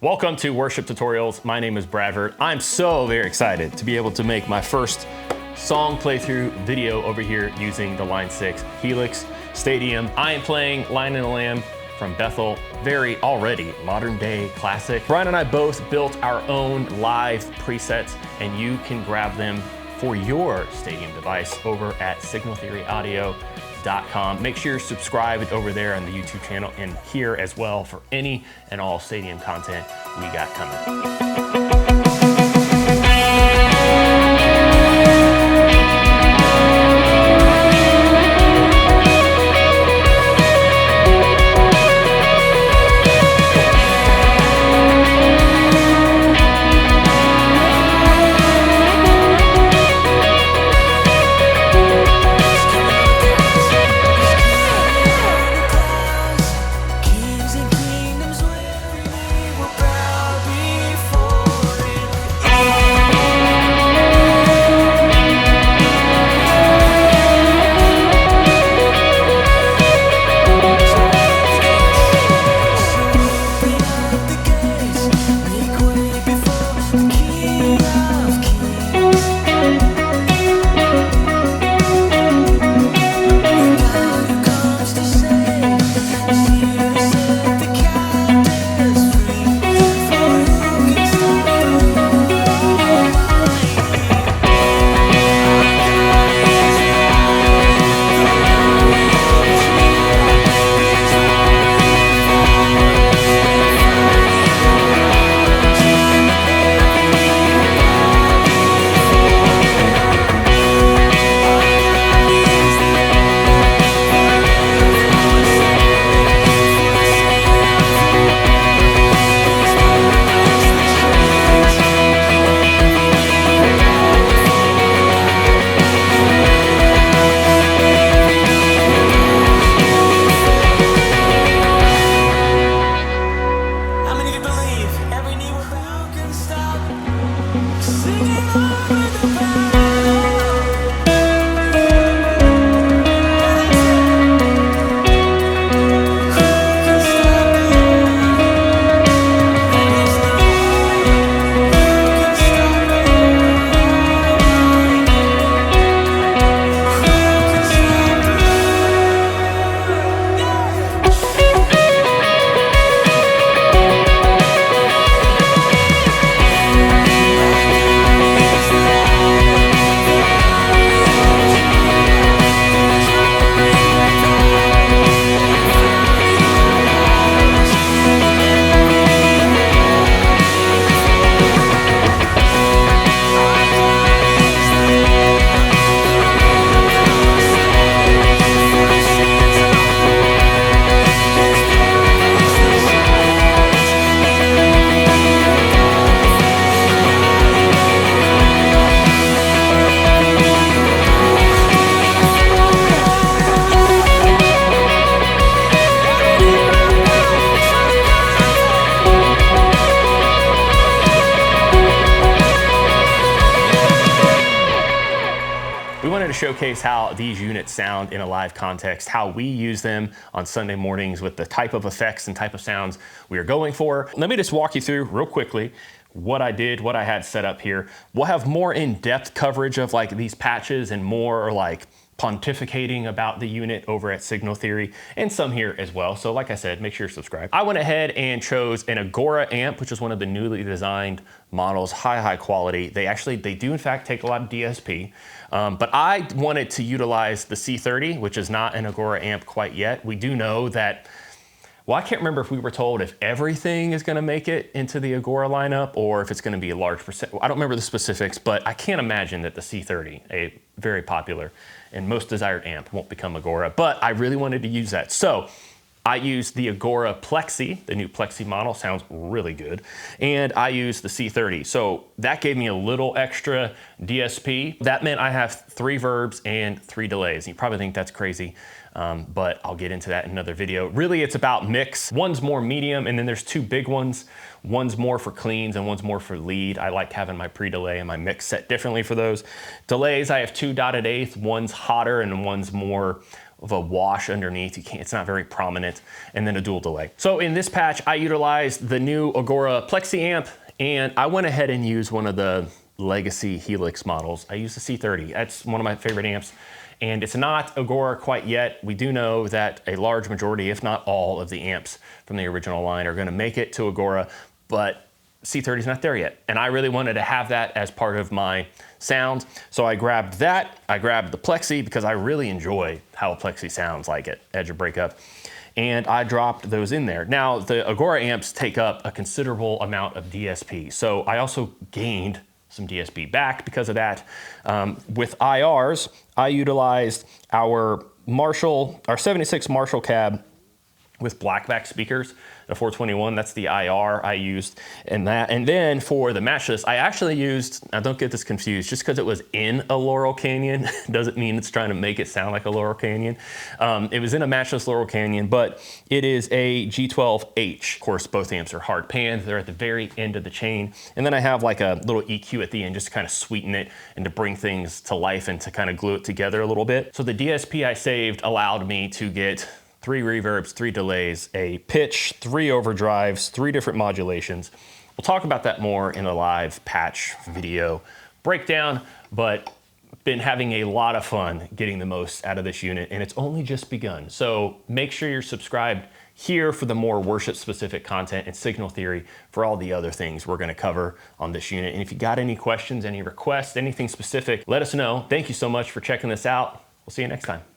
Welcome to Worship Tutorials. My name is Bradford. I'm so very excited to be able to make my first song playthrough video over here using the Line 6 Helix Stadium. I am playing Lion and the Lamb from Bethel, very already modern day classic. Brian and I both built our own live presets, and you can grab them for your stadium device over at signaltheoryaudio.com. Make sure you're subscribed over there on the YouTube channel and here as well for any and all stadium content we got coming. To showcase how these units sound in a live context, how we use them on Sunday mornings with the type of effects and type of sounds we are going for. Let me just walk you through real quickly what I did, what I had set up here. We'll have more in-depth coverage of like these patches and more like pontificating about the unit over at Signal Theory and some here as well. So like I said, make sure you're subscribed. I went ahead and chose an Agoura amp, which is one of the newly designed models, high quality. They do in fact take a lot of DSP, but I wanted to utilize the C30, which is not an Agoura amp quite yet. We do know that, well, I can't remember if we were told if everything is gonna make it into the Agoura lineup or if it's gonna be a large percent. I don't remember the specifics, but I can't imagine that the C30, a very popular and most desired amp, won't become Agoura, but I really wanted to use that. So I used the Agoura Plexi, the new Plexi model, sounds really good. And I used the C30. So that gave me a little extra DSP. That meant I have 3 verbs and 3 delays. You probably think that's crazy, but I'll get into that in another video. Really, it's about mix. One's more medium, and then there's 2 big ones. One's more for cleans and one's more for lead. I like having my pre-delay and my mix set differently for those. Delays, I have 2 dotted eighths. One's hotter and one's more of a wash underneath. It's not very prominent, and then a dual delay. So in this patch, I utilized the new Agoura Plexi amp, and I went ahead and used one of the legacy Helix models. I used the C30. That's one of my favorite amps, and it's not Agoura quite yet. We do know that a large majority, if not all, of the amps from the original line are gonna make it to Agoura, but C30 is not there yet. And I really wanted to have that as part of my sound. So I grabbed that, I grabbed the Plexi because I really enjoy how a Plexi sounds like at edge of breakup. And I dropped those in there. Now, the Agoura amps take up a considerable amount of DSP. So I also gained some DSP back because of that. With IRs, I utilized our 76 Marshall cab with blackback speakers, a 421, that's the IR I used. And then for the matchless, I actually used, now don't get this confused, just because it was in a Laurel Canyon doesn't mean it's trying to make it sound like a Laurel Canyon. It was in a matchless Laurel Canyon, but it is a G12H. Of course, both amps are hard panned. They're at the very end of the chain. And then I have like a little EQ at the end just to kind of sweeten it and to bring things to life and to kind of glue it together a little bit. So the DSP I saved allowed me to get 3 reverbs, 3 delays, a pitch, 3 overdrives, 3 different modulations. We'll talk about that more in a live patch video breakdown, but been having a lot of fun getting the most out of this unit, and it's only just begun. So make sure you're subscribed here for the more worship specific content, and signal theory for all the other things we're gonna cover on this unit. And if you got any questions, any requests, anything specific, let us know. Thank you so much for checking this out. We'll see you next time.